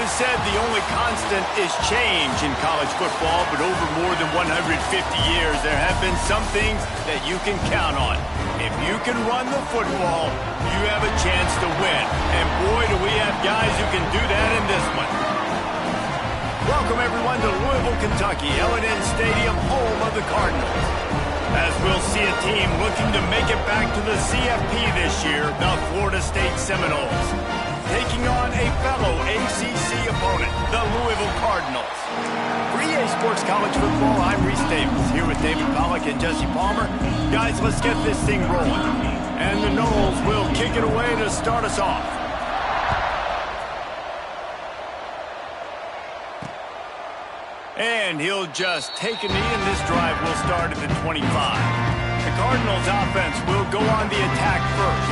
is said the only constant is change in college football, but over more than 150 years, there have been some things that you can count on. If you can run the football, you have a chance to win. And boy, do we have guys who can do that in this one. Welcome, everyone, to Louisville, Kentucky, L&N Stadium, home of the Cardinals. As we'll see a team looking to make it back to the CFP this year, the Florida State Seminoles, taking on a fellow ACC opponent, the Louisville Cardinals. For EA Sports College Football, I'm Reese Davis, here with David Pollack and Jesse Palmer. Guys, let's get this thing rolling. And the Noles will kick it away to start us off. And he'll just take a knee, and this drive will start at the 25. The Cardinals' offense will go on the attack first.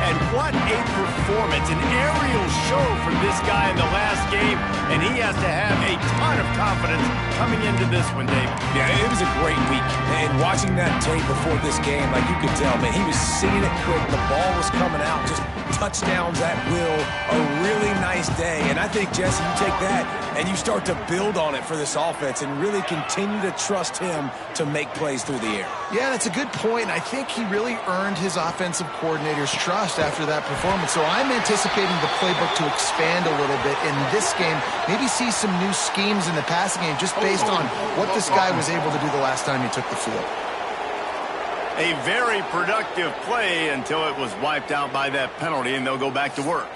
And what a performance, an aerial show from this guy in the last game, and he has to have a ton of confidence coming into this one, Dave. Yeah, it was a great week, and watching that tape before this game, like you could tell, man, he was seeing it quick, the ball was coming out, just touchdowns at will, a really nice day, and I think, Jesse, you take that and you start to build on it for this offense and really continue to trust him to make plays through the air. Yeah, that's a good point, and I think he really earned his offensive coordinator's trust after that performance. So I'm anticipating the playbook to expand a little bit in this game, maybe see some new schemes in the passing game just based on what this guy was able to do the last time he took the field. A very productive play until it was wiped out by that penalty, and they'll go back to work.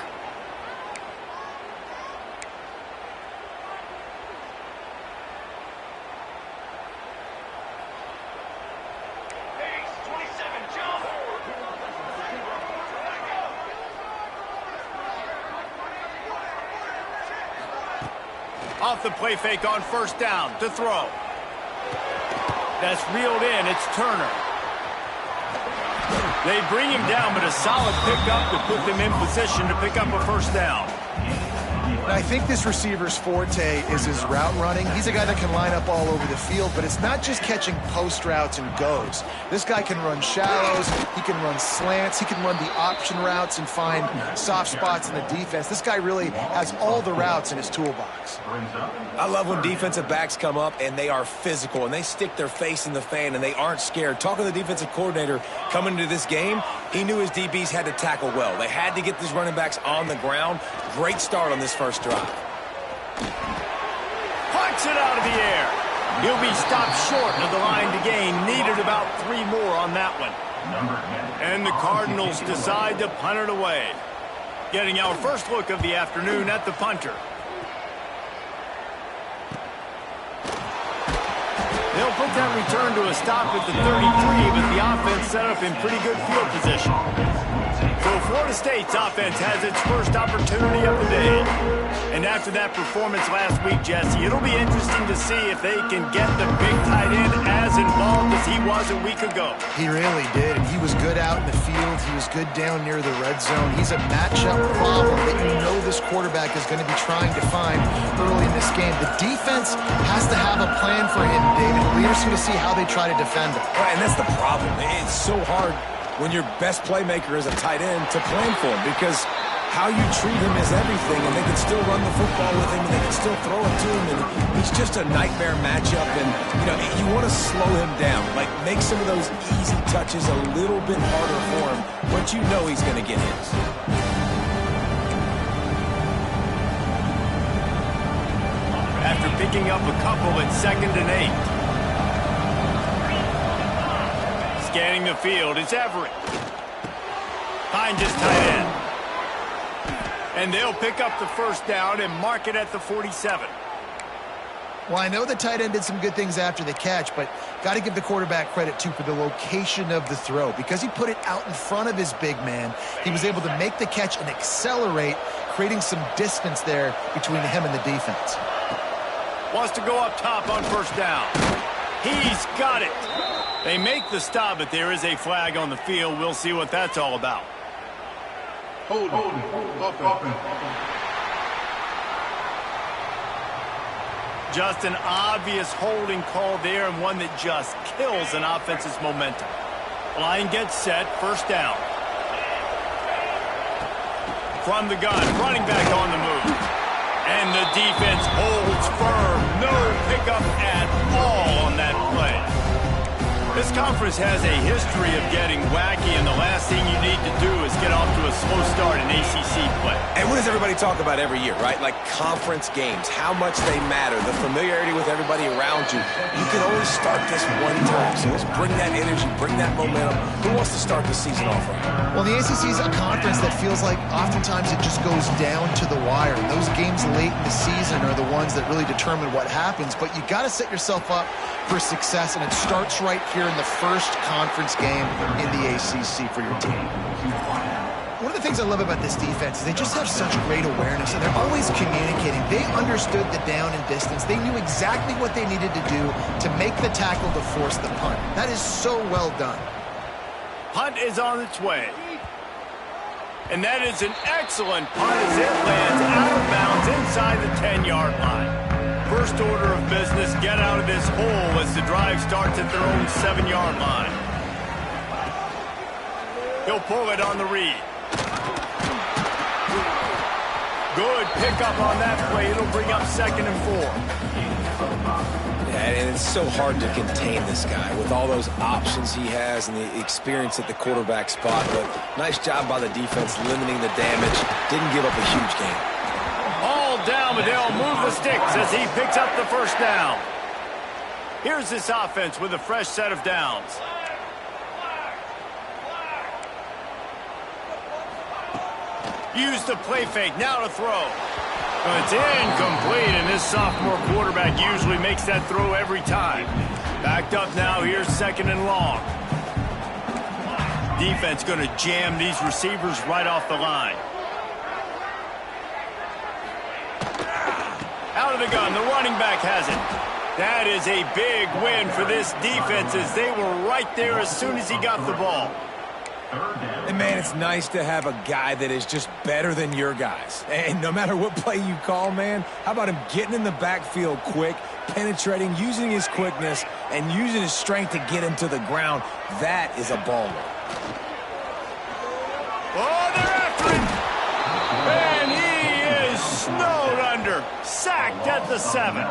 Off the play fake on first down to throw. That's reeled in. It's Turner. They bring him down, but a solid pickup to put them in position to pick up a first down. I think this receiver's forte is his route running. He's a guy that can line up all over the field, but it's not just catching post routes and goes. This guy can run shallows, he can run slants, he can run the option routes and find soft spots in the defense. This guy really has all the routes in his toolbox. I love when defensive backs come up and they are physical and they stick their face in the fan and they aren't scared. Talking to the defensive coordinator coming into this game, he knew his DBs had to tackle well. They had to get these running backs on the ground. Great start on this first drive. Punch it out of the air. He'll be stopped short of the line to gain. Needed about 3 more on that one. And the Cardinals decide to punt it away. Getting our first look of the afternoon at the punter. They'll put that return to a stop at the 33, but the offense set up in pretty good field position. So Florida State's offense has its first opportunity of the day. And after that performance last week, Jesse, it'll be interesting to see if they can get the big tight end as involved as he was a week ago. He really did, and he was good out in the field. He was good down near the red zone. He's a matchup problem that you know this quarterback is going to be trying to find early in this game. The defense has to have a plan for him, David. We're interesting to see how they try to defend him. Right, and that's the problem. It's so hard when your best playmaker is a tight end to plan for him because how you treat him is everything, and they can still run the football with him, and they can still throw it to him, and he's just a nightmare matchup, and, you know, you want to slow him down, like make some of those easy touches a little bit harder for him, but you know he's going to get his. After picking up a couple at 2nd and 8. Scanning the field, it's Everett. Finds his tight end. And they'll pick up the first down and mark it at the 47. Well, I know the tight end did some good things after the catch, but got to give the quarterback credit, too, for the location of the throw. Because he put it out in front of his big man, he was able to make the catch and accelerate, creating some distance there between him and the defense. Wants to go up top on first down. He's got it. They make the stop, but there is a flag on the field. We'll see what that's all about. Hold. Just an obvious holding call there, and one that just kills an offense's momentum. Line gets set, first down. From the gun, running back on the move. And the defense holds firm. No pickup at all on that play. This conference has a history of getting wacky, and the last thing you need to do is get off to a slow start in ACC play. And what does everybody talk about every year, right? Like conference games, how much they matter, the familiarity with everybody around you. You can only start this one time, so let's bring that energy, bring that momentum. Who wants to start the season off right? Well, the ACC is a conference that feels like oftentimes it just goes down to the wire. Those games late in the season are the ones that really determine what happens, but you got to set yourself up for success, and it starts right here in the first conference game in the ACC for your team. One of the things I love about this defense is they just have such great awareness, and they're always communicating. They understood the down and distance. They knew exactly what they needed to do to make the tackle to force the punt. That is so well done. Punt is on its way. And that is an excellent punt as it lands out of bounds inside the 10-yard line. First order of business, get out of this hole as the drive starts at their own 7-yard line. He'll pull it on the read. Good pickup on that play. It'll bring up 2nd and 4. Yeah, and it's so hard to contain this guy with all those options he has and the experience at the quarterback spot. But nice job by the defense limiting the damage. Didn't give up a huge gain. All down, but they'll move the sticks as he picks up the first down. Here's this offense with a fresh set of downs. Use the play fake, now to throw. It's incomplete, and this sophomore quarterback usually makes that throw every time. Backed up now, here's 2nd and long. Defense going to jam these receivers right off the line. Out of the gun, the running back has it. That is a big win for this defense as they were right there as soon as he got the ball. And, man, it's nice to have a guy that is just better than your guys. And no matter what play you call, man, how about him getting in the backfield quick, penetrating, using his quickness, and using his strength to get him to the ground. That is a baller. Oh, they're after him. And he is snowed under. Sacked at the 7.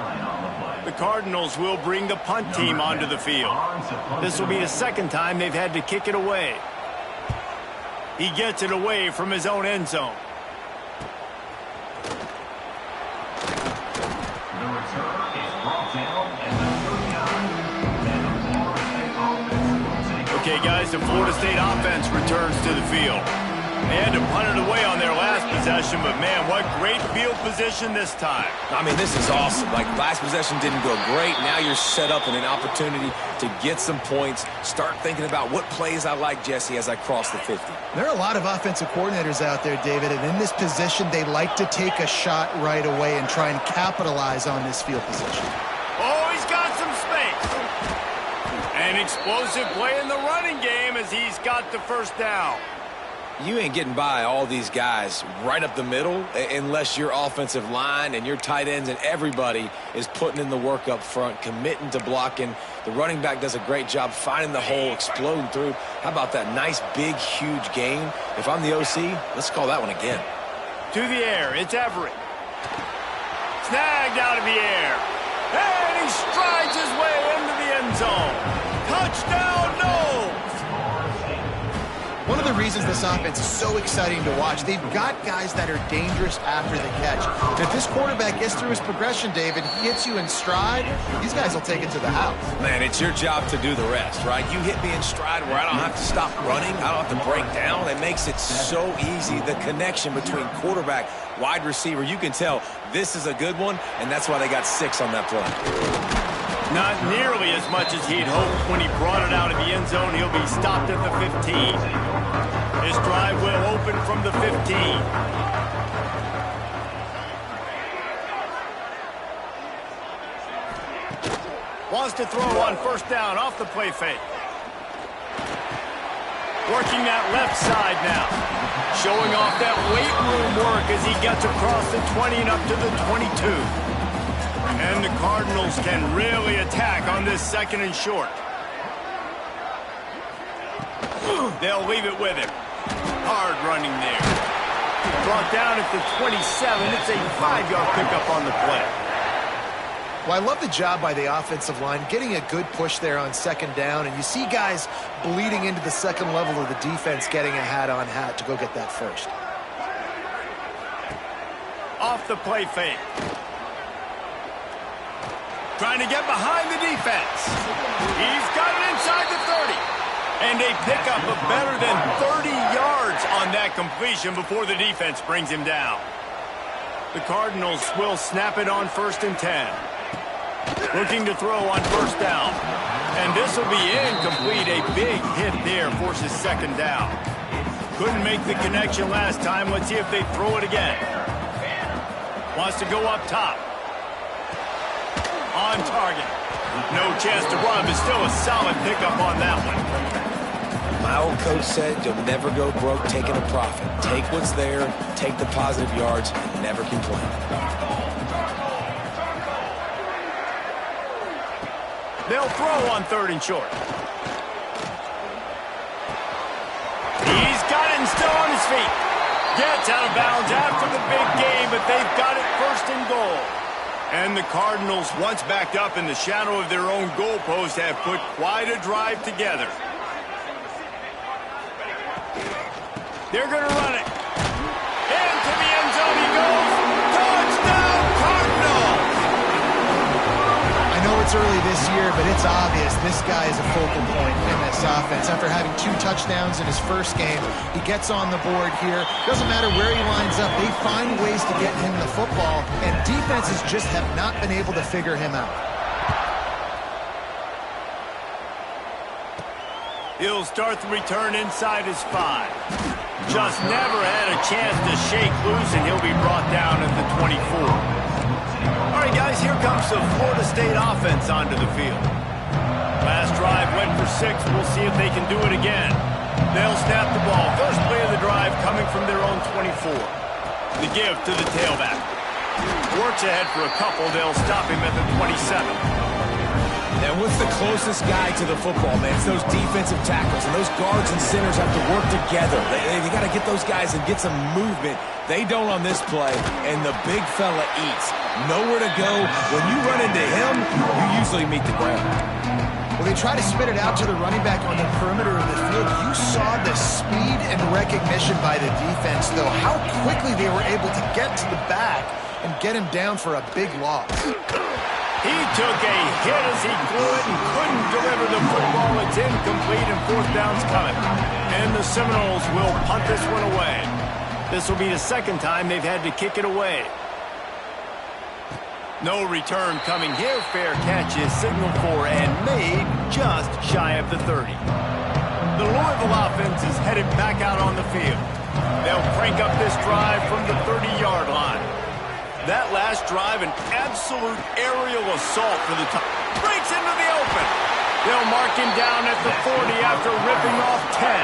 The Cardinals will bring the punt team onto the field. This will be the 2nd time they've had to kick it away. He gets it away from his own end zone. Okay, guys, the Florida State offense returns to the field. They had to punt it away on their last possession, but, man, what great field position this time. I mean, this is awesome. Like, last possession didn't go great. Now you're set up in an opportunity to get some points. Start thinking about what plays I like, Jesse, as I cross the 50. There are a lot of offensive coordinators out there, David, and in this position, they like to take a shot right away and try and capitalize on this field position. Oh, he's got some space. An explosive play in the running game as he's got the first down. You ain't getting by all these guys right up the middle unless your offensive line and your tight ends and everybody is putting in the work up front, committing to blocking. The running back does a great job finding the hole, exploding through. How about that nice, big, huge gain? If I'm the OC, let's call that one again. To the air, it's Everett. Snagged out of the air. And he strides his way into the end zone. Touchdown, Noles! One of the reasons this offense is so exciting to watch, they've got guys that are dangerous after the catch. And if this quarterback gets through his progression, David, he hits you in stride, these guys will take it to the house. Man, it's your job to do the rest, right? You hit me in stride where I don't have to stop running. I don't have to break down. It makes it so easy. The connection between quarterback, wide receiver, you can tell this is a good one, and that's why they got 6 on that play. Not nearly as much as he'd hoped when he brought it out of the end zone. He'll be stopped at the 15. His drive will open from the 15. Wants to throw on first down off the play fake. Working that left side now. Showing off that weight room work as he gets across the 20 and up to the 22. And the Cardinals can really attack on this 2nd and short. They'll leave it with him. Hard running there. Brought down at the 27. It's a 5-yard pickup on the play. Well, I love the job by the offensive line, getting a good push there on second down, and you see guys bleeding into the second level of the defense, getting a hat-on-hat to go get that first. Off the play fake. Trying to get behind the defense. He's got it inside the 30. And a pickup of better than 30 yards on that completion before the defense brings him down. The Cardinals will snap it on 1st and 10. Looking to throw on 1st down. And this will be incomplete. A big hit there forces 2nd down. Couldn't make the connection last time. Let's see if they throw it again. Wants to go up top. On target. No chance to run, but still a solid pickup on that one. My old coach said you'll never go broke taking a profit. Take what's there, take the positive yards, and never complain. They'll throw on 3rd and short. He's got it and still on his feet. Gets out of bounds after the big game, but they've got it 1st and goal. And the Cardinals, once backed up in the shadow of their own goalpost, have put quite a drive together. They're going to run it. Into the end zone he goes. Touchdown, Cardinals! I know it's early this year, but it's obvious this guy is a focal point in this offense. After having 2 touchdowns in his first game, he gets on the board here. Doesn't matter where he lines up, they find ways to get him the football, and defenses just have not been able to figure him out. He'll start the return inside his 5. Just never had a chance to shake loose, and he'll be brought down at the 24. All right, guys, here comes the Florida State offense onto the field. Last drive went for 6. We'll see if they can do it again. They'll snap the ball. First play of the drive coming from their own 24. The give to the tailback. Works ahead for a couple. They'll stop him at the 27. And what's the closest guy to the football, man? It's those defensive tackles, and those guards and centers have to work together. They got to get those guys and get some movement. They don't on this play, and the big fella eats. Nowhere to go. When you run into him, you usually meet the ground. Well, they try to spit it out to the running back on the perimeter of the field. You saw the speed and recognition by the defense, though. How quickly they were able to get to the back and get him down for a big loss. He took a hit as he threw it and couldn't deliver the football. It's incomplete and 4th down's coming. And the Seminoles will punt this one away. This will be the 2nd time they've had to kick it away. No return coming here. Fair catch is signaled for and made just shy of the 30. The Louisville offense is headed back out on the field. They'll crank up this drive from the 30-yard line. That last drive, an absolute aerial assault for the top. Breaks into the open. They'll mark him down at the 40 after ripping off 10.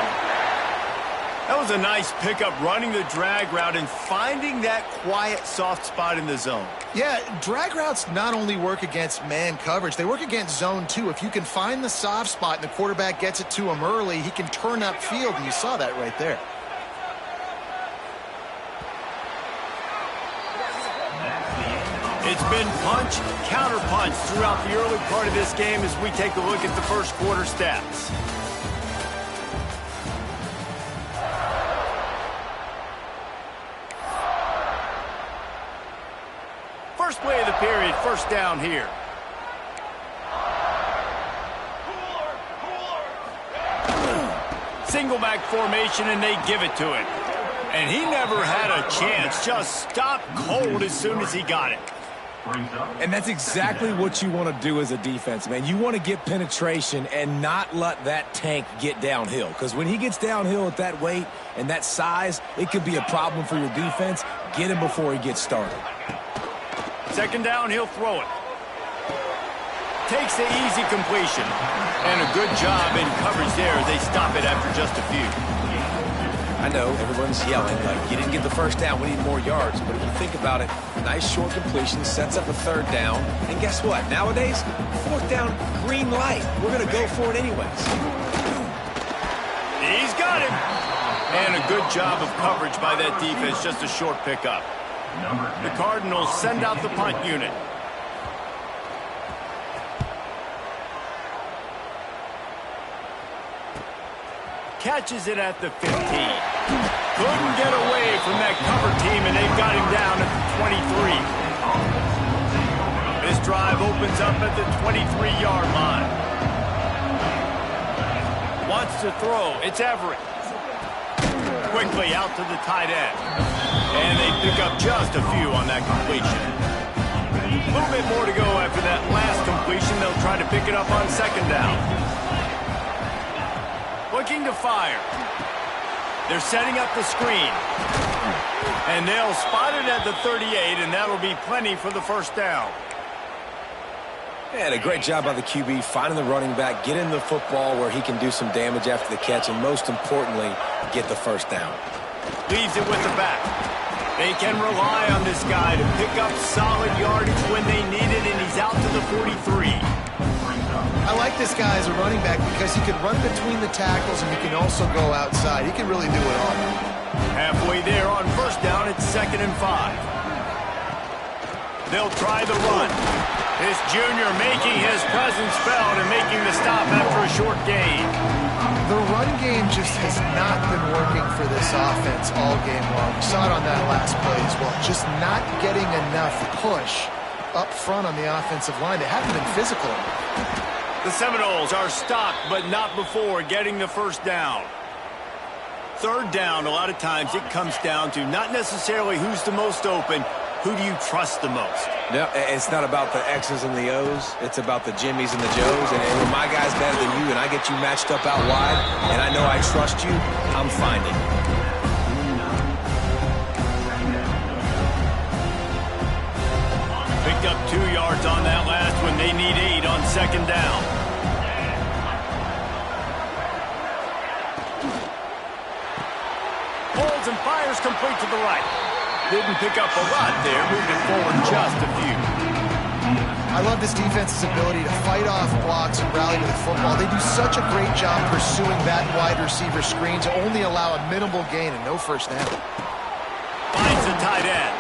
That was a nice pickup, running the drag route and finding that quiet, soft spot in the zone. Yeah, drag routes not only work against man coverage, they work against zone too. If you can find the soft spot and the quarterback gets it to him early, he can turn upfield, and you saw that right there. It's been punch, counter-punch throughout the early part of this game as we take a look at the first quarter stats. First play of the period, 1st down here. Single back formation, and they give it to him. And he never had a chance, just stopped cold as soon as he got it. And that's exactly what you want to do as a defense, man. You want to get penetration and not let that tank get downhill. Because when he gets downhill at that weight and that size, it could be a problem for your defense. Get him before he gets started. 2nd down, he'll throw it. Takes the easy completion. And a good job in coverage there as they stop it after just a few. I know, everyone's yelling, like, you didn't get the 1st down, we need more yards. But if you think about it, nice short completion, sets up a 3rd down. And guess what? Nowadays, 4th down, green light. We're going to go for it anyways. He's got him. And a good job of coverage by that defense, just a short pickup. The Cardinals send out the punt unit. Catches it at the 15. Couldn't get away from that cover team, and they've got him down at the 23. This drive opens up at the 23-yard line. Wants to throw. It's Everett. Quickly out to the tight end. And they pick up just a few on that completion. A little bit more to go after that last completion. They'll try to pick it up on second down. Looking to fire. They're setting up the screen. And they'll spot it at the 38, and that'll be plenty for the first down. And a great job by the QB finding the running back, getting the football where he can do some damage after the catch, and most importantly, get the first down. Leaves it with the back. They can rely on this guy to pick up solid yardage when they need it, and he's out to the 43. I like this guy as a running back because he can run between the tackles and he can also go outside. He can really do it all. Halfway there on first down, it's 2nd and 5. They'll try the run. This junior making his presence felt and making the stop after a short gain. The run game just has not been working for this offense all game long. We saw it on that last play as well. Just not getting enough push up front on the offensive line. They haven't been physical. The Seminoles are stopped, but not before getting the first down. Third down, a lot of times it comes down to not necessarily who's the most open, who do you trust the most? No, it's not about the X's and the O's. It's about the Jimmies and the Joes. And when my guy's better than you and I get you matched up out wide and I know I trust you, I'm finding it. Picked up 2 yards on that last one. They need 8 on second down. Holds and fires complete to the right. Didn't pick up a lot there, moving forward just a few. I love this defense's ability to fight off blocks and rally to the football. They do such a great job pursuing that wide receiver screen to only allow a minimal gain and no first down. Finds the tight end.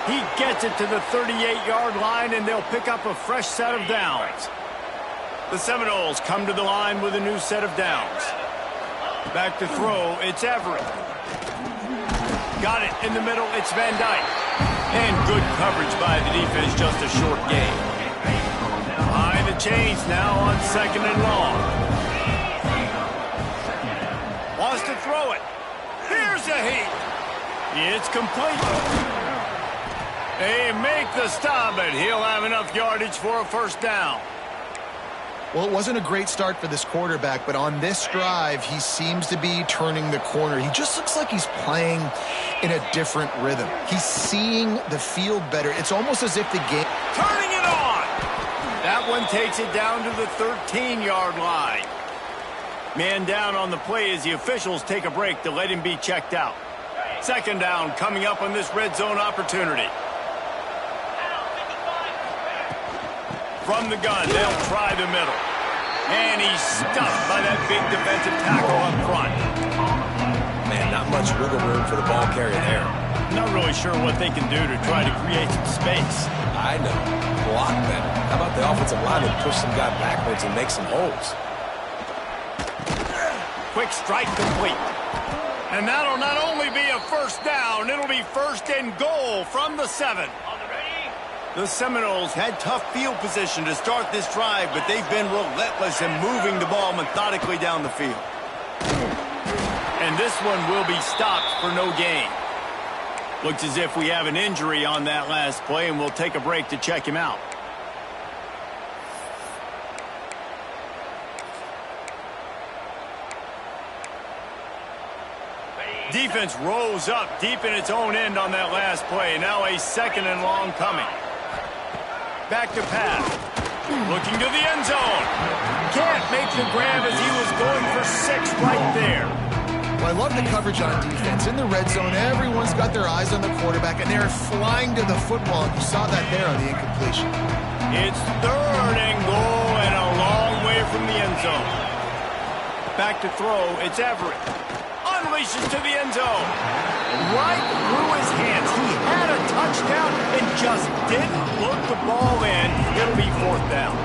He gets it to the 38-yard line, and they'll pick up a fresh set of downs. The Seminoles come to the line with a new set of downs. Back to throw, it's Everett. Got it in the middle, it's Van Dyke. And good coverage by the defense, just a short gain. Behind the chains now on second and long. Wants to throw it. Here's a heat. It's complete. They make the stop, but he'll have enough yardage for a first down. Well, it wasn't a great start for this quarterback, but on this drive, he seems to be turning the corner. He just looks like he's playing in a different rhythm. He's seeing the field better. It's almost as if the game... Turning it on! That one takes it down to the 13-yard line. Man down on the play as the officials take a break to let him be checked out. Second down coming up on this red zone opportunity. From the gun, they'll try the middle. And he's stuffed by that big defensive tackle up front. Man, not much wiggle room for the ball carrier there. Not really sure what they can do to try to create some space. I know. Block better. How about the offensive lineman push some guy backwards and make some holes? Quick strike complete. And that'll not only be a first down, it'll be first and goal from the 7. The Seminoles had tough field position to start this drive, but they've been relentless in moving the ball methodically down the field. And this one will be stopped for no gain. Looks as if we have an injury on that last play, and we'll take a break to check him out. Defense rose up deep in its own end on that last play. Now a second and long coming. Back to pass. Looking to the end zone. Can't make the grab as he was going for 6 right there. Well, I love the coverage on defense. In the red zone, everyone's got their eyes on the quarterback, and they're flying to the football. You saw that there on the incompletion. It's third and goal and a long way from the end zone. Back to throw, it's Everett. unleashes to the end zone. Right through his hands. He had a touchdown and just didn't look the ball in. It'll be fourth down.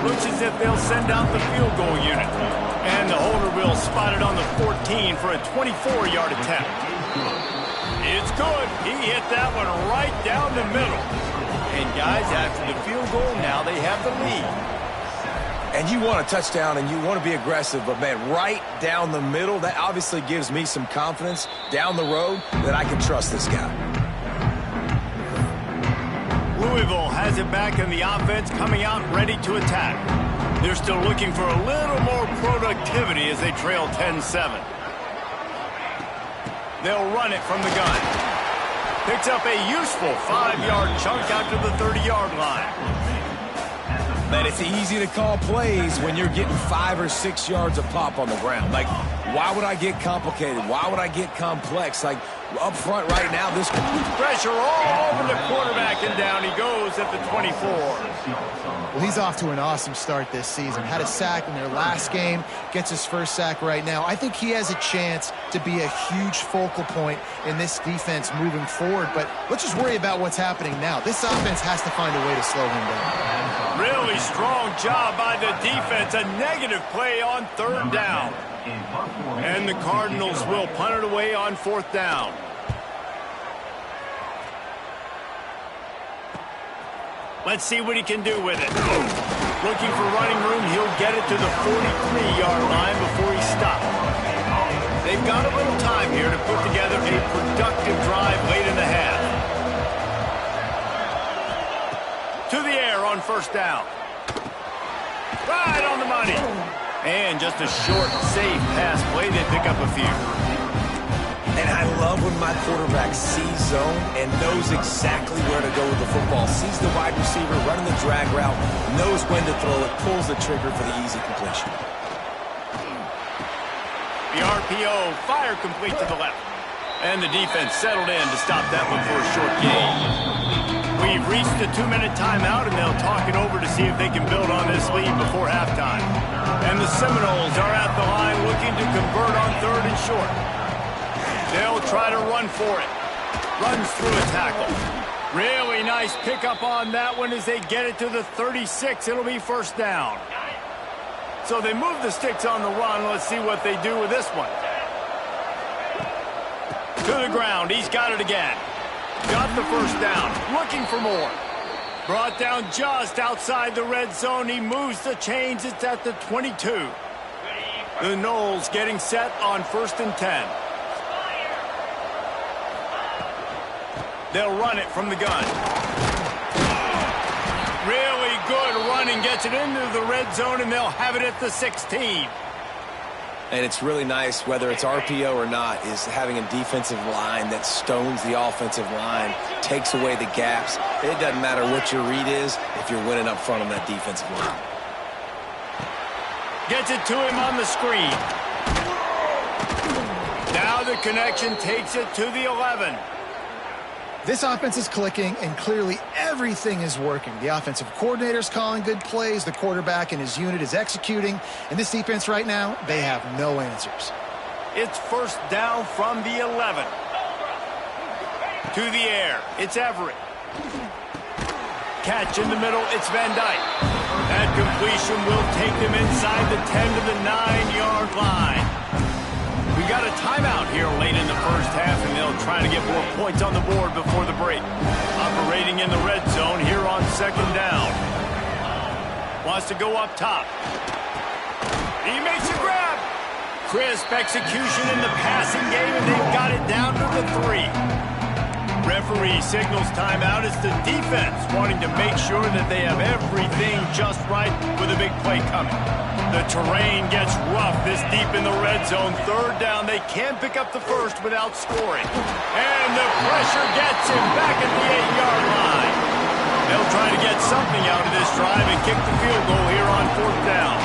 Looks as if they'll send out the field goal unit. And the holder will spot it on the 14 for a 24-yard attempt. It's good. He hit that one right down the middle. And guys, after the field goal, now they have the lead. And you want a touchdown and you want to be aggressive, but man, right down the middle, that obviously gives me some confidence down the road that I can trust this guy. Louisville has it back in the offense, coming out ready to attack. They're still looking for a little more productivity as they trail 10-7. They'll run it from the gun. Picks up a useful 5-yard chunk out to the 30-yard line. Man, it's easy to call plays when you're getting 5 or 6 yards of pop on the ground. Like, why would I get complicated? Why would I get complex? Like, up front right now, this pressure all over the quarterback, and down he goes at the 24. Well, he's off to an awesome start this season. Had a sack in their last game, gets his first sack right now. I think he has a chance to be a huge focal point in this defense moving forward, but let's just worry about what's happening now. This offense has to find a way to slow him down. Really strong job by the defense. A negative play on third down. And the Cardinals will punt it away on fourth down. Let's see what he can do with it. Looking for running room. He'll get it to the 43-yard line before he stops. They've got a little time here to put together a productive drive late in the half. To the air on first down. Right on the money. And just a short, safe pass play. They pick up a few. And I love when my quarterback sees zone and knows exactly where to go with the football. Sees the wide receiver running the drag route, knows when to throw it, pulls the trigger for the easy completion. The RPO, fire complete to the left. And the defense settled in to stop that one for a short gain. We've reached the 2-minute timeout, and they'll talk it over to see if they can build on this lead before halftime. And the Seminoles are at the line looking to convert on third and short. They'll try to run for it. Runs through a tackle. Really nice pickup on that one as they get it to the 36. It'll be first down. So they move the sticks on the run. Let's see what they do with this one. To the ground. He's got it again. Got the first down. Looking for more. Brought down just outside the red zone. He moves the chains. It's at the 22. The Noles getting set on 1st and 10. They'll run it from the gun. Really good running. Gets it into the red zone, and they'll have it at the 16. And it's really nice, whether it's RPO or not, is having a defensive line that stones the offensive line, takes away the gaps. It doesn't matter what your read is if you're winning up front on that defensive line. Gets it to him on the screen. Now the connection takes it to the 11. This offense is clicking, and clearly everything is working. The offensive coordinator's calling good plays. The quarterback and his unit is executing. And this defense right now, they have no answers. It's first down from the 11. To the air. It's Everett. Catch in the middle. It's Van Dyke. That completion will take them inside the 10 to the 9-yard line. We got a timeout here late in the first half, and they'll try to get more points on the board before the break. Operating in the red zone here on second down. Wants to go up top. He makes a grab. Crisp execution in the passing game, and they've got it down to the 3. Referee signals timeout. It's the defense wanting to make sure that they have everything just right with a big play coming. The terrain gets rough this deep in the red zone. Third down, they can't pick up the first without scoring. And the pressure gets him back at the 8-yard line. They'll try to get something out of this drive and kick the field goal here on fourth down.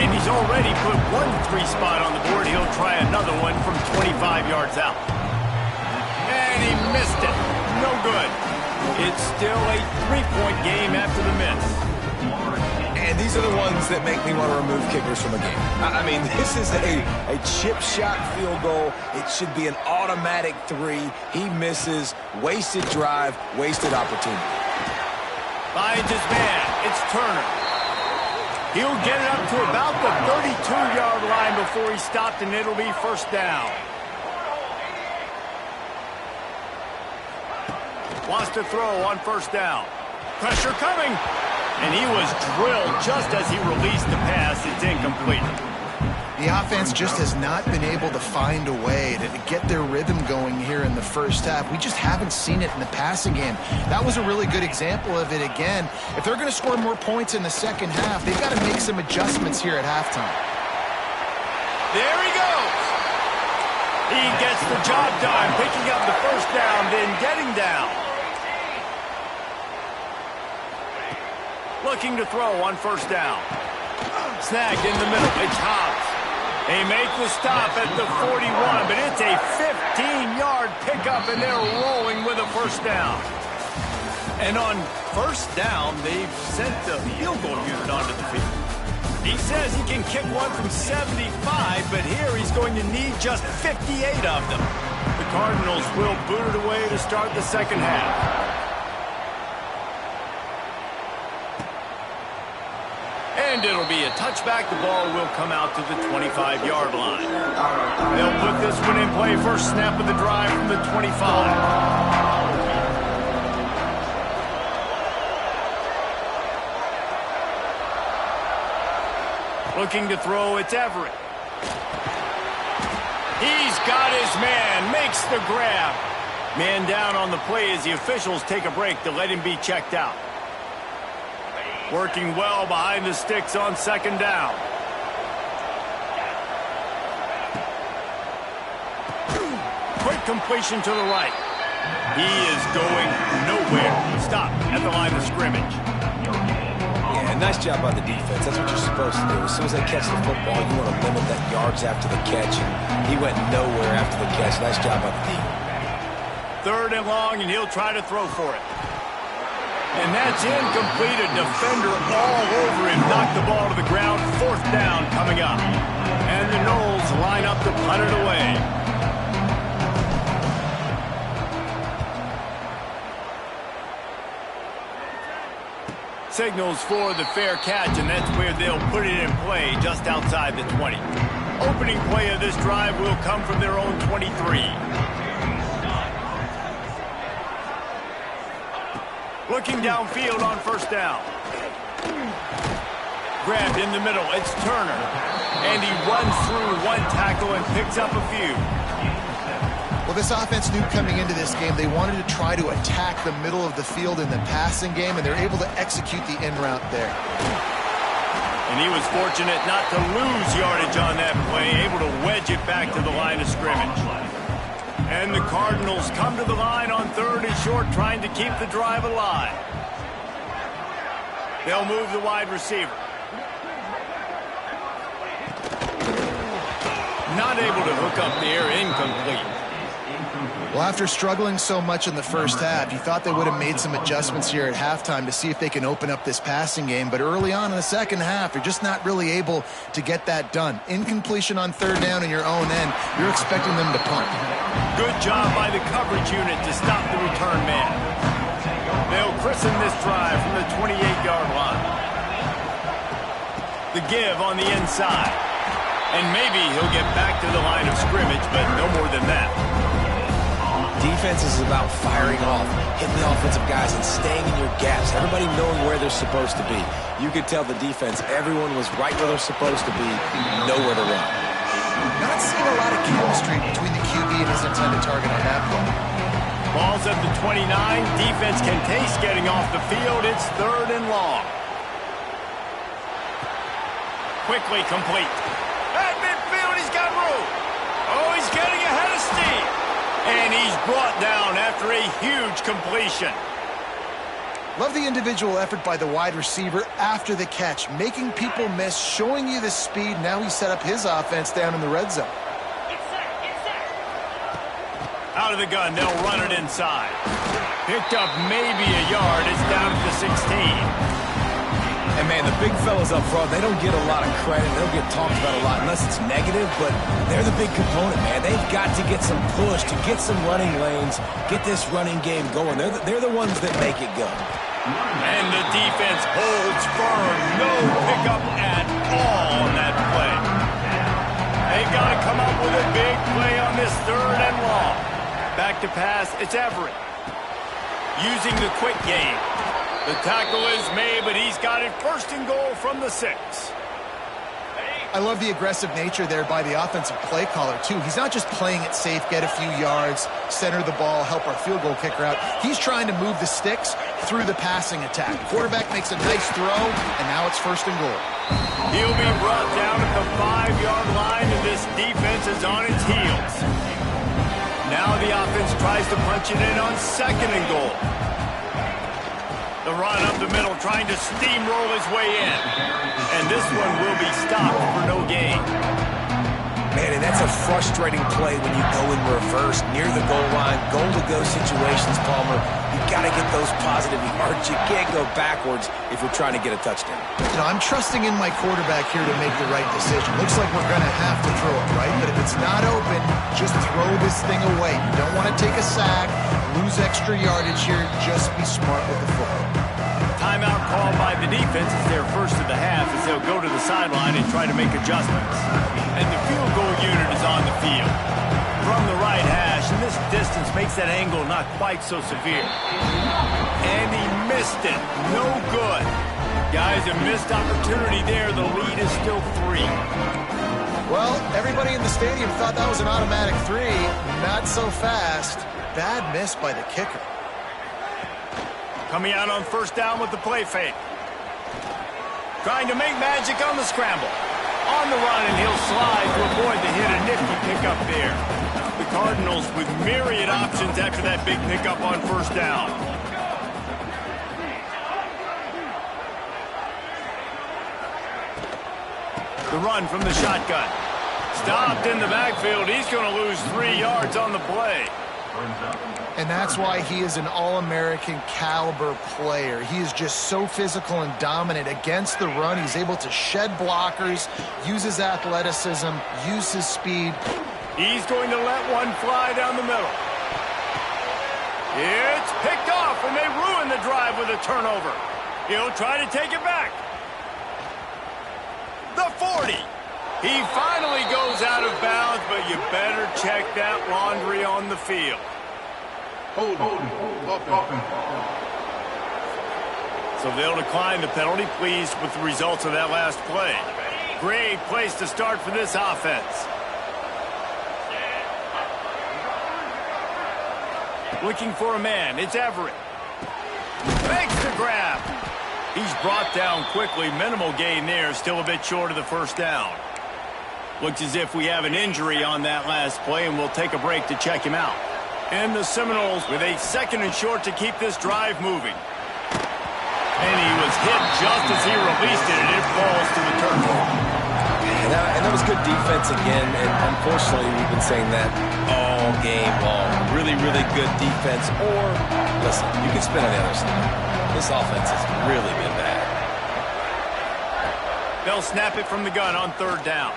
And he's already put one 3 spot on the board. He'll try another one from 25 yards out. And he missed it. No good. It's still a 3-point game after the miss. And these are the ones that make me want to remove kickers from a game. I mean, this is a chip shot field goal. It should be an automatic 3. He misses. Wasted drive, wasted opportunity. Finds his man. It's Turner. He'll get it up to about the 32-yard line before he stopped, and it'll be first down. Wants to throw on first down. Pressure coming. And he was drilled just as he released the pass. It's incomplete. The offense just has not been able to find a way to get their rhythm going here in the first half. We just haven't seen it in the passing game. That was a really good example of it again. If they're going to score more points in the second half, they've got to make some adjustments here at halftime. There he goes. He gets the job done, picking up the first down, then getting down. Looking to throw on first down. Snagged in the middle. It's Hobbs. They make the stop at the 41, but it's a 15-yard pickup, and they're rolling with a first down. And on first down, they've sent the field goal unit onto the field. He says he can kick one from 75, but here he's going to need just 58 of them. The Cardinals will boot it away to start the second half. And it'll be a touchback. The ball will come out to the 25-yard line. They'll put this one in play. First snap of the drive from the 25. Looking to throw, it's Everett. He's got his man, makes the grab. Man down on the play as the officials take a break to let him be checked out. Working well behind the sticks on second down. Quick completion to the right. He is going nowhere. Stop at the line of scrimmage. Yeah, nice job by the defense. That's what you're supposed to do. As soon as they catch the football, you want to limit that yards after the catch. And he went nowhere after the catch. Nice job by the defense. Third and long, and he'll try to throw for it. And that's incomplete. A defender all over him. Knocked the ball to the ground. Fourth down coming up. And the Knowles line up to punt it away. Signals for the fair catch, and that's where they'll put it in play just outside the 20. Opening play of this drive will come from their own 23. Looking downfield on first down. Grabbed in the middle. It's Turner. And he runs through one tackle and picks up a few. Well, this offense knew coming into this game they wanted to try to attack the middle of the field in the passing game, and they're able to execute the in route there. And he was fortunate not to lose yardage on that play, able to wedge it back to the line of scrimmage. And the Cardinals come to the line on third and short, trying to keep the drive alive. They'll move the wide receiver. Not able to hook up there, incomplete. Well, after struggling so much in the first half, you thought they would have made some adjustments here at halftime to see if they can open up this passing game. But early on in the second half, you're just not really able to get that done. Incompletion on third down in your own end, you're expecting them to punt. Good job by the coverage unit to stop the return man. They'll christen this drive from the 28-yard line. The give on the inside. And maybe he'll get back to the line of scrimmage, but no more than that. Defense is about firing off, hitting the offensive guys, and staying in your gaps. Everybody knowing where they're supposed to be. You could tell the defense, everyone was right where they're supposed to be, nowhere to run. Not seeing a lot of chemistry between the QB and his intended target on that play. Ball's at the 29. Defense can taste getting off the field. It's third and long. Quickly complete. At midfield, he's got room. Oh, he's getting ahead of steam. And he's brought down after a huge completion. Love the individual effort by the wide receiver after the catch, making people miss, showing you the speed. Now he set up his offense down in the red zone. Out of the gun, they'll run it inside. Picked up maybe a yard. It's down to the 16. And, man, the big fellas up front, they don't get a lot of credit. They don't get talked about a lot unless it's negative, but they're the big component, man. They've got to get some push, to get some running lanes, get this running game going. They're the ones that make it go. And the defense holds firm. No pickup at all on that play. They got to come up with a big play on this 3rd and long. Back to pass, it's Everett. Using the quick game. The tackle is made, but he's got it 1st and goal from the 6. I love the aggressive nature there by the offensive play caller, too. He's not just playing it safe, get a few yards, center the ball, help our field goal kicker out. He's trying to move the sticks through the passing attack. Quarterback makes a nice throw, and now it's 1st and goal. He'll be brought down at the 5-yard line, and this defense is on its heels. Now the offense tries to punch it in on 2nd and goal. The run up the middle, trying to steamroll his way in. And this one will be stopped for no gain. Man, and that's a frustrating play when you go in reverse near the goal line. Goal-to-go situations, Palmer. You've got to get those positive yards. You can't go backwards if you're trying to get a touchdown. You know, I'm trusting in my quarterback here to make the right decision. Looks like we're going to have to throw it, right? But if it's not open, just throw this thing away. You don't want to take a sack, lose extra yardage here. Just be smart with the football. Timeout called by the defense is their 1st of the half as they'll go to the sideline and try to make adjustments. And the field goal unit is on the field. From the right hash, and this distance makes that angle not quite so severe. And he missed it. No good. Guys, a missed opportunity there. The lead is still 3. Well, everybody in the stadium thought that was an automatic 3. Not so fast. Bad miss by the kicker. Coming out on 1st down with the play fake. Trying to make magic on the scramble. On the run, and he'll slide to avoid the hit. A nifty pickup there. The Cardinals with myriad options after that big pickup on 1st down. The run from the shotgun. Stopped in the backfield. He's going to lose 3 yards on the play. And that's why he is an All-American caliber player. He is just so physical and dominant against the run. He's able to shed blockers, use his athleticism, use his speed. He's going to let one fly down the middle. It's picked off, and they ruin the drive with a turnover. He'll try to take it back. The 40. He finally goes out of bounds, but you better check that laundry on the field. Hold on. So they'll decline the penalty, pleased with the results of that last play. Great place to start for this offense. Looking for a man, it's Everett. Makes the grab. He's brought down quickly, minimal gain there, still a bit short of the 1st down. Looks as if we have an injury on that last play, and we'll take a break to check him out. And the Seminoles with a 2nd and short to keep this drive moving. And he was hit just as he released it, and it falls to the turf. And that was good defense again, and unfortunately we've been saying that all game long. Really, really good defense. Or, listen, you can spin on the other side. This offense has really been bad. They'll snap it from the gun on 3rd down.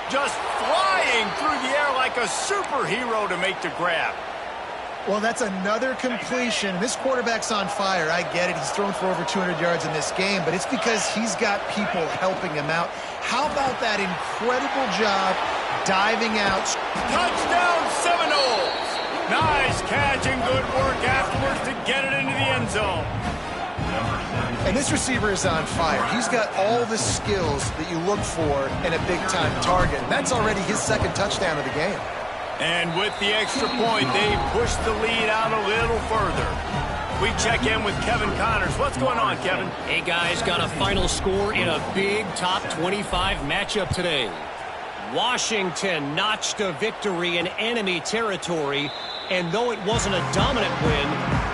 Just flying through the air like a superhero to make the grab. Well, that's another completion. This quarterback's on fire. I get it. He's thrown for over 200 yards in this game, but it's because he's got people helping him out. How about that incredible job diving out? Touchdown Seminoles! Nice catch and good work afterwards to get it into the end zone. And this receiver is on fire. He's got all the skills that you look for in a big-time target. That's already his 2nd touchdown of the game. And with the extra point, they push the lead out a little further. We check in with Kevin Connors. What's going on, Kevin? Hey, guys, got a final score in a big top 25 matchup today. Washington notched a victory in enemy territory, and though it wasn't a dominant win,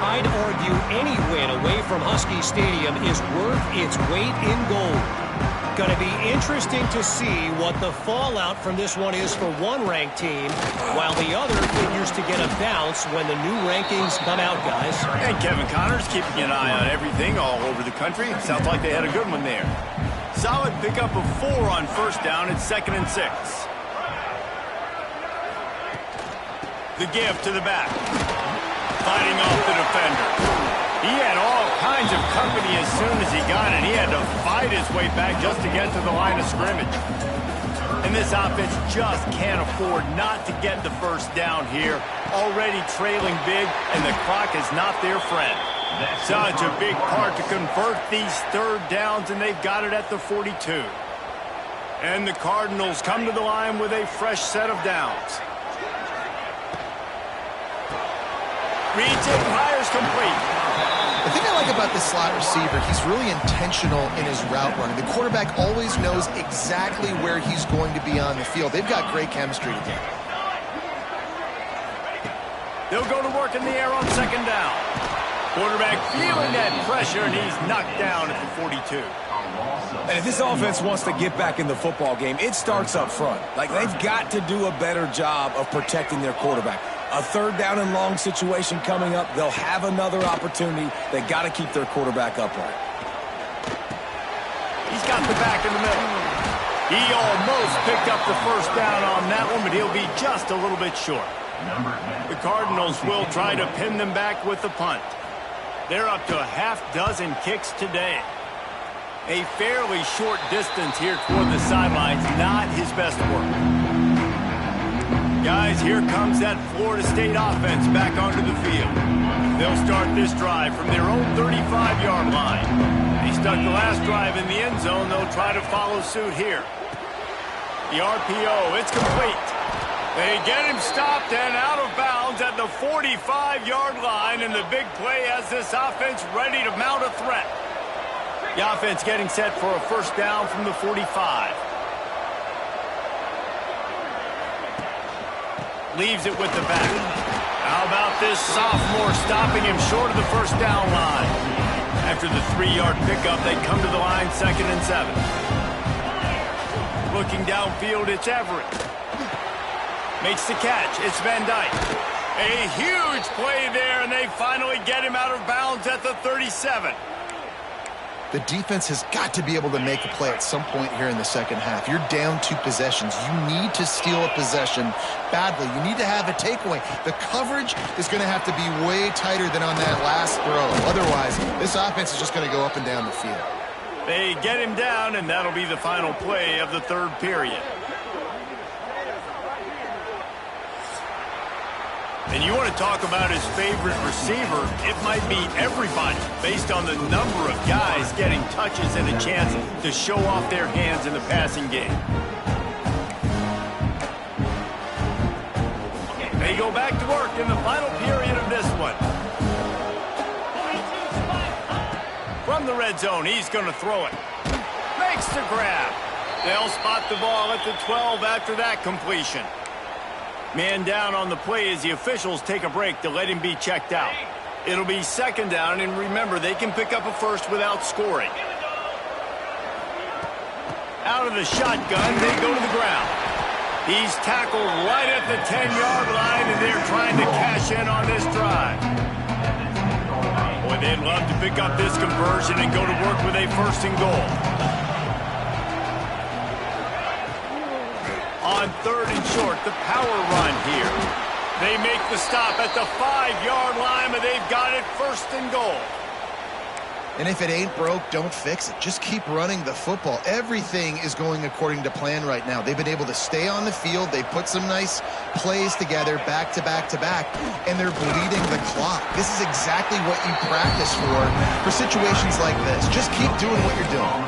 I'd argue any win away from Husky Stadium is worth its weight in gold. Going to be interesting to see what the fallout from this one is for one ranked team, while the other figures to get a bounce when the new rankings come out, guys. And Kevin Connor's keeping an eye on everything all over the country. Sounds like they had a good one there. Solid pickup of 4 on first down at 2nd and 6. The give to the back. Fighting off the defender. He had all kinds of company as soon as he got it. He had to fight his way back just to get to the line of scrimmage. And this offense just can't afford not to get the first down here. Already trailing big, and the clock is not their friend. Such a big part to convert these third downs, and they've got it at the 42. And the Cardinals come to the line with a fresh set of downs. Reads it, fires complete. The thing I like about this slot receiver, he's really intentional in his route running. The quarterback always knows exactly where he's going to be on the field. They've got great chemistry together. They'll go to work in the air on 2nd down. Quarterback feeling that pressure, and he's knocked down at the 42. And if this offense wants to get back in the football game, it starts up front. Like, they've got to do a better job of protecting their quarterback. A 3rd down and long situation coming up. They'll have another opportunity. They got to keep their quarterback upright. He's got the back in the middle. He almost picked up the first down on that one, but he'll be just a little bit short. The Cardinals will try to pin them back with the punt. They're up to a half-dozen kicks today. A fairly short distance here toward the sidelines, not his best work. Guys, here comes that Florida State offense back onto the field. They'll start this drive from their own 35-yard line. They stuck the last drive in the end zone. They'll try to follow suit here. The RPO, it's complete. They get him stopped and out of bounds at the 45-yard line, and the big play has this offense ready to mount a threat. The offense getting set for a first down from the 45. Leaves it with the back. How about this sophomore stopping him short of the first down line? After the 3-yard pickup, they come to the line 2nd and 7. Looking downfield, it's Everett. Makes the catch. It's Van Dyke. A huge play there, and they finally get him out of bounds at the 37. The defense has got to be able to make a play at some point here in the second half. You're down 2 possessions. You need to steal a possession badly. You need to have a takeaway. The coverage is going to have to be way tighter than on that last throw. Otherwise, this offense is just going to go up and down the field. They get him down, and that'll be the final play of the 3rd period. And you want to talk about his favorite receiver, it might be everybody, based on the number of guys getting touches and a chance to show off their hands in the passing game. They go back to work in the final period of this one. From the red zone, he's going to throw it. Makes the grab. They'll spot the ball at the 12 after that completion. Man down on the play as the officials take a break to let him be checked out. It'll be 2nd down, and remember, they can pick up a first without scoring. Out of the shotgun, they go to the ground. He's tackled right at the 10-yard line, and they're trying to cash in on this drive. Boy, they'd love to pick up this conversion and go to work with a 1st and goal. On 3rd and short, the power run here. They make the stop at the 5-yard line, but they've got it 1st and goal. And if it ain't broke, don't fix it. Just keep running the football. Everything is going according to plan right now. They've been able to stay on the field. They've put some nice plays together back to back to back, and they're bleeding the clock. This is exactly what you practice for situations like this. Just keep doing what you're doing.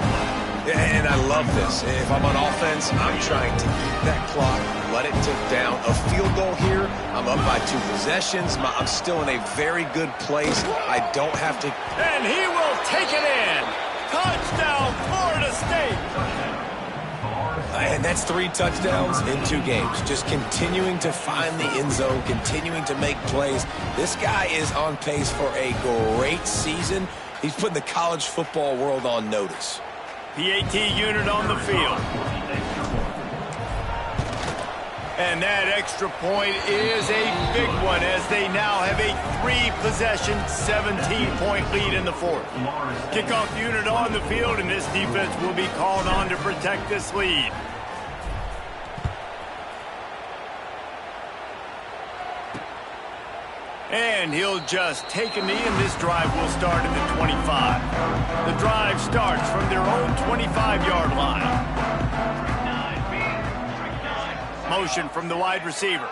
And I love this. If I'm on offense, I'm trying to eat that clock, let it tick down. A field goal here, I'm up by 2 possessions. I'm still in a very good place. I don't have to. And he will take it in. Touchdown, Florida State. And that's 3 touchdowns in 2 games. Just continuing to find the end zone, continuing to make plays. This guy is on pace for a great season. He's putting the college football world on notice. PAT unit on the field. And that extra point is a big one as they now have a 3-possession, 17-point lead in the fourth. Kickoff unit on the field, and this defense will be called on to protect this lead. And he'll just take a knee, and this drive will start at the 25. The drive starts from their own 25-yard line. Motion from the wide receiver.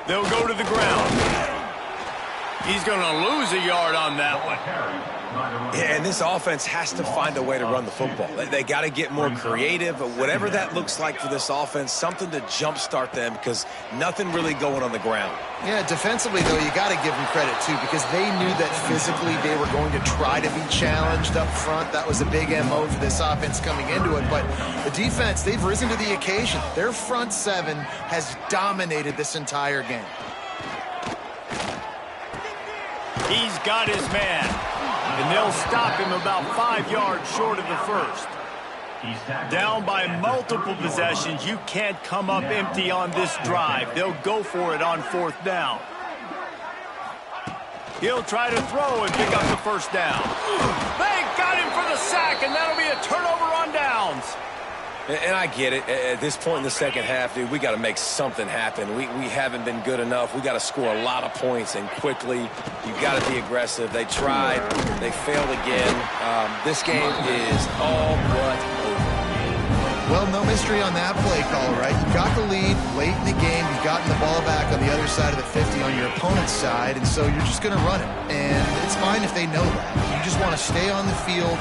They'll go to the ground. He's going to lose a yard on that one. Yeah, and this offense has to find a way to run the football. They got to get more creative, but whatever that looks like for this offense, something to jumpstart them because nothing really going on the ground. Yeah, defensively, though, you got to give them credit, too, because they knew that physically they were going to try to be challenged up front. That was a big MO for this offense coming into it. But the defense, they've risen to the occasion. Their front seven has dominated this entire game. He's got his man, and they'll stop him about 5 yards short of the first. Down by multiple possessions, you can't come up empty on this drive. They'll go for it on 4th down. He'll try to throw and pick up the first down. They got him for the sack, and that'll be a turnover on downs. And I get it. At this point in the second half, dude, we got to make something happen. We haven't been good enough. We got to score a lot of points and quickly. You got to be aggressive. They tried. They failed again. This game is all but over. Well, no mystery on that play call, right? You got the lead late in the game. You've gotten the ball back on the other side of the 50 on your opponent's side, and so you're just going to run it. And it's fine if they know that. You just want to stay on the field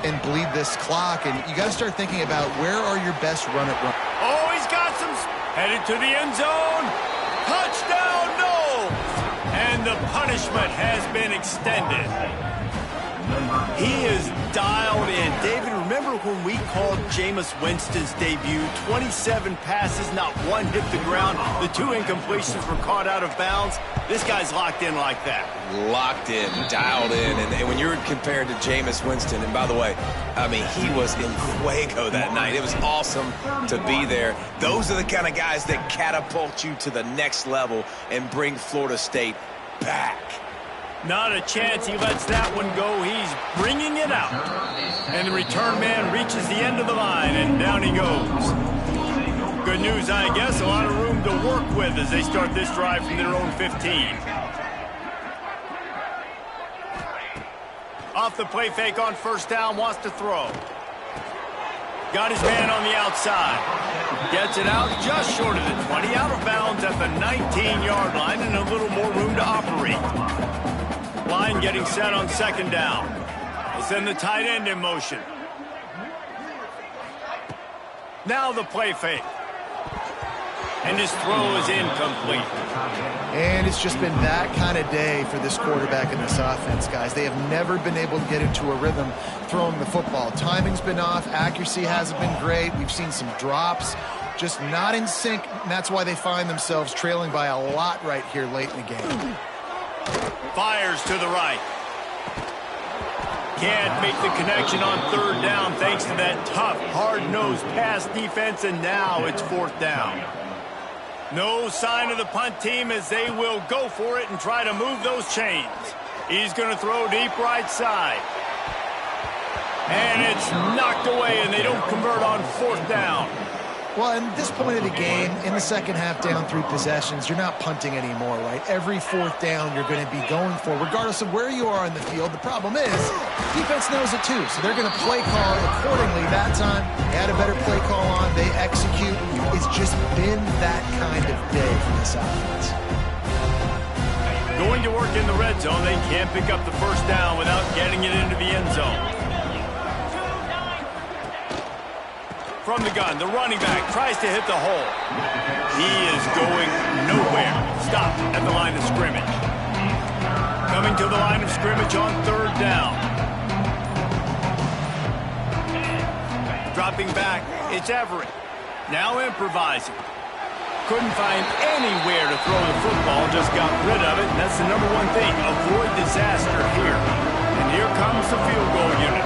and bleed this clock, and you got to start thinking about where are your best run. Oh, he's got some. Headed to the end zone. Touchdown, no! And the punishment has been extended. He is dialed in. David, remember when we called Jameis Winston's debut? 27 passes, not one hit the ground. The 2 incompletions were caught out of bounds. This guy's locked in like that. Locked in, dialed in. And when you're compared to Jameis Winston, and by the way, I mean, he was in Fuego that night. It was awesome to be there. Those are the kind of guys that catapult you to the next level and bring Florida State back. Not a chance he lets that one go. He's bringing it out. And the return man reaches the end of the line, and down he goes. Good news, I guess. A lot of room to work with as they start this drive from their own 15. Off the play fake on 1st down, wants to throw. Got his man on the outside. Gets it out just short of the 20, out of bounds at the 19-yard line, and a little more room to operate. Line getting set on 2nd down. They send the tight end in motion. Now the play fake. And his throw is incomplete. And it's just been that kind of day for this quarterback and this offense, guys. They have never been able to get into a rhythm throwing the football. Timing's been off. Accuracy hasn't been great. We've seen some drops. Just not in sync. And that's why they find themselves trailing by a lot right here late in the game. Fires to the right. Can't make the connection on 3rd down thanks to that tough, hard-nosed pass defense, and now it's 4th down. No sign of the punt team as they will go for it and try to move those chains. He's going to throw deep right side. And it's knocked away, and they don't convert on 4th down. Well, at this point of the game, in the second half, down 3 possessions, you're not punting anymore, right? Every 4th down you're going to be going for, regardless of where you are in the field. The problem is, defense knows it too, so they're going to play call accordingly. That time, they had a better play call on. They execute. It's just been that kind of day for this offense. Going to work in the red zone, they can't pick up the 1st down without getting it into the end zone. From the gun, the running back tries to hit the hole. He is going nowhere. Stopped at the line of scrimmage. Coming to the line of scrimmage on 3rd down. Dropping back, it's Everett. Now improvising. Couldn't find anywhere to throw the football, just got rid of it. And that's the #1 thing. Avoid disaster here. And And here comes the field goal unit.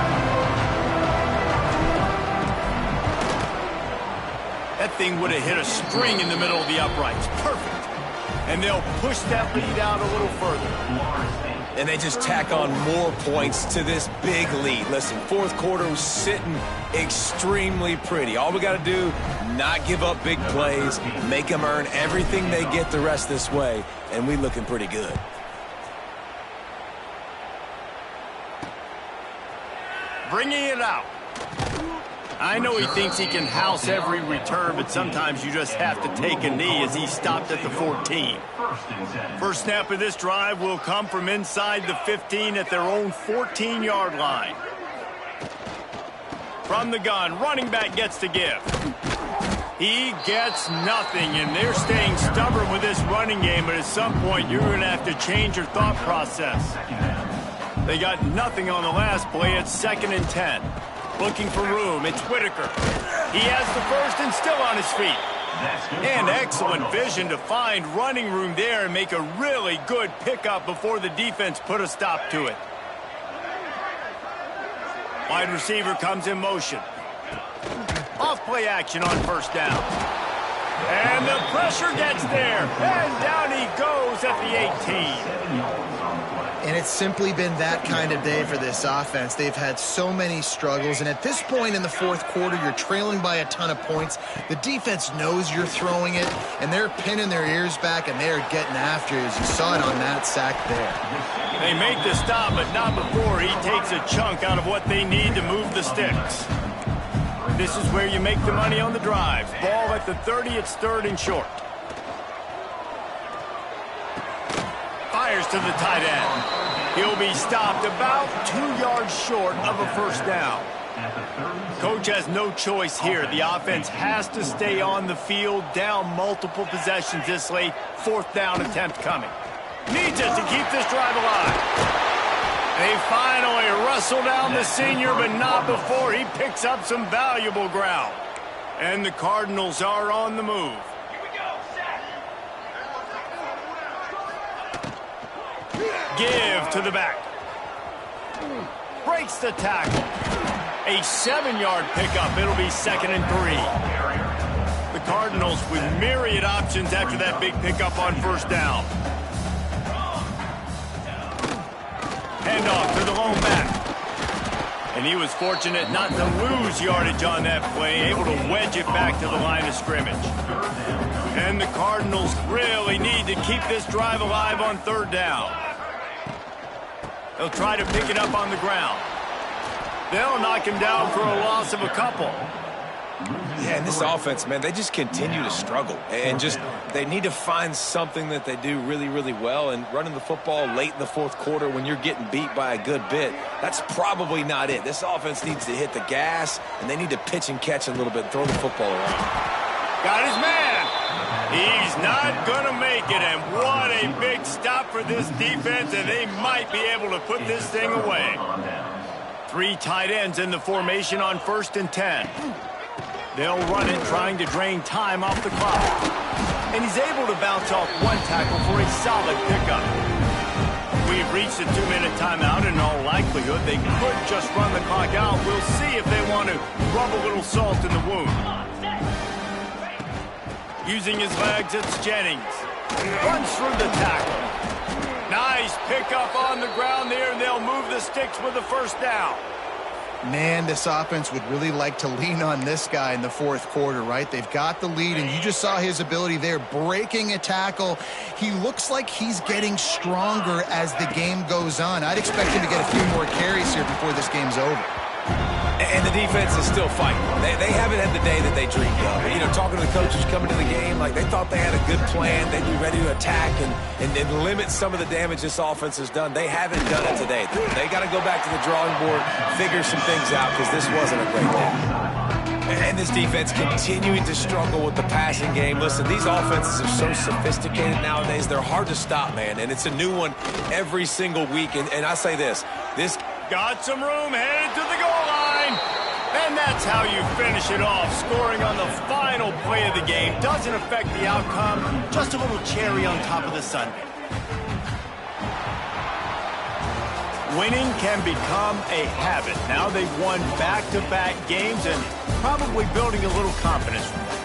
That thing would have hit a string in the middle of the uprights. Perfect. And they'll push that lead out a little further. And they just tack on more points to this big lead. Listen, fourth quarter was sitting extremely pretty. All we got to do, not give up big plays, make them earn everything they get the rest this way, and we looking pretty good. Bringing it out. I know he thinks he can house every return, but sometimes you just have to take a knee as he stopped at the 14. First snap of this drive will come from inside the 15 at their own 14-yard line. From the gun, running back gets to give. He gets nothing, and they're staying stubborn with this running game, but at some point you're going to have to change your thought process. They got nothing on the last play. It's 2nd and 10. Looking for room. It's Whitaker. He has the first and still on his feet. And excellent vision to find running room there and make a really good pickup before the defense put a stop to it. Wide receiver comes in motion. Off play action on first down. And the pressure gets there. And down he goes at the 18. And it's simply been that kind of day for this offense. They've had so many struggles, and at this point in the fourth quarter, you're trailing by a ton of points. The defense knows you're throwing it, and they're pinning their ears back, and they're getting after you, as you saw it on that sack there. They make the stop, but not before he takes a chunk out of what they need to move the sticks. This is where you make the money on the drive. Ball at the 30, it's 3rd and short. Fires to the tight end. He'll be stopped about 2 yards short of a first down. Coach has no choice here. The offense has to stay on the field, down multiple possessions this late. 4th down attempt coming. Needs it to keep this drive alive. They finally wrestle down the senior, but not before he picks up some valuable ground. And the Cardinals are on the move. Give to the back. Breaks the tackle. A 7-yard pickup. It'll be 2nd and 3. The Cardinals with myriad options after that big pickup on first down. Hand off to the lone back. And he was fortunate not to lose yardage on that play, able to wedge it back to the line of scrimmage. And the Cardinals really need to keep this drive alive on 3rd down. They'll try to pick it up on the ground. They'll knock him down for a loss of a couple. Yeah, and this offense, man, they just continue to struggle. And just, they need to find something that they do really, really well. And running the football late in the fourth quarter when you're getting beat by a good bit, that's probably not it. This offense needs to hit the gas, and they need to pitch and catch a little bit and throw the football around. Got his man. He's not going to make it, and what a big stop for this defense, and they might be able to put this thing away. 3 tight ends in the formation on 1st and 10. They'll run it, trying to drain time off the clock. And he's able to bounce off 1 tackle for a solid pickup. We've reached the 2-minute timeout, and in all likelihood, they could just run the clock out. We'll see if they want to rub a little salt in the wound. Using his legs, it's Jennings. Runs through the tackle. Nice pickup on the ground there, and they'll move the sticks with the first down. Man, this offense would really like to lean on this guy in the fourth quarter, right? They've got the lead, and you just saw his ability there, breaking a tackle. He looks like he's getting stronger as the game goes on. I'd expect him to get a few more carries here before this game's over. And the defense is still fighting. They haven't had the day that they dreamed of. You know, talking to the coaches coming to the game, like they thought they had a good plan. They'd be ready to attack and limit some of the damage this offense has done. They haven't done it today. They got to go back to the drawing board, figure some things out, because this wasn't a great day. And this defense continuing to struggle with the passing game. Listen, these offenses are so sophisticated nowadays. They're hard to stop, man. And it's a new one every single week. And I say this got some room, headed to the goal line. And that's how you finish it off, scoring on the final play of the game. Doesn't affect the outcome, just a little cherry on top of the sundae. Winning can become a habit. Now they've won back-to-back games and probably building a little confidence from that.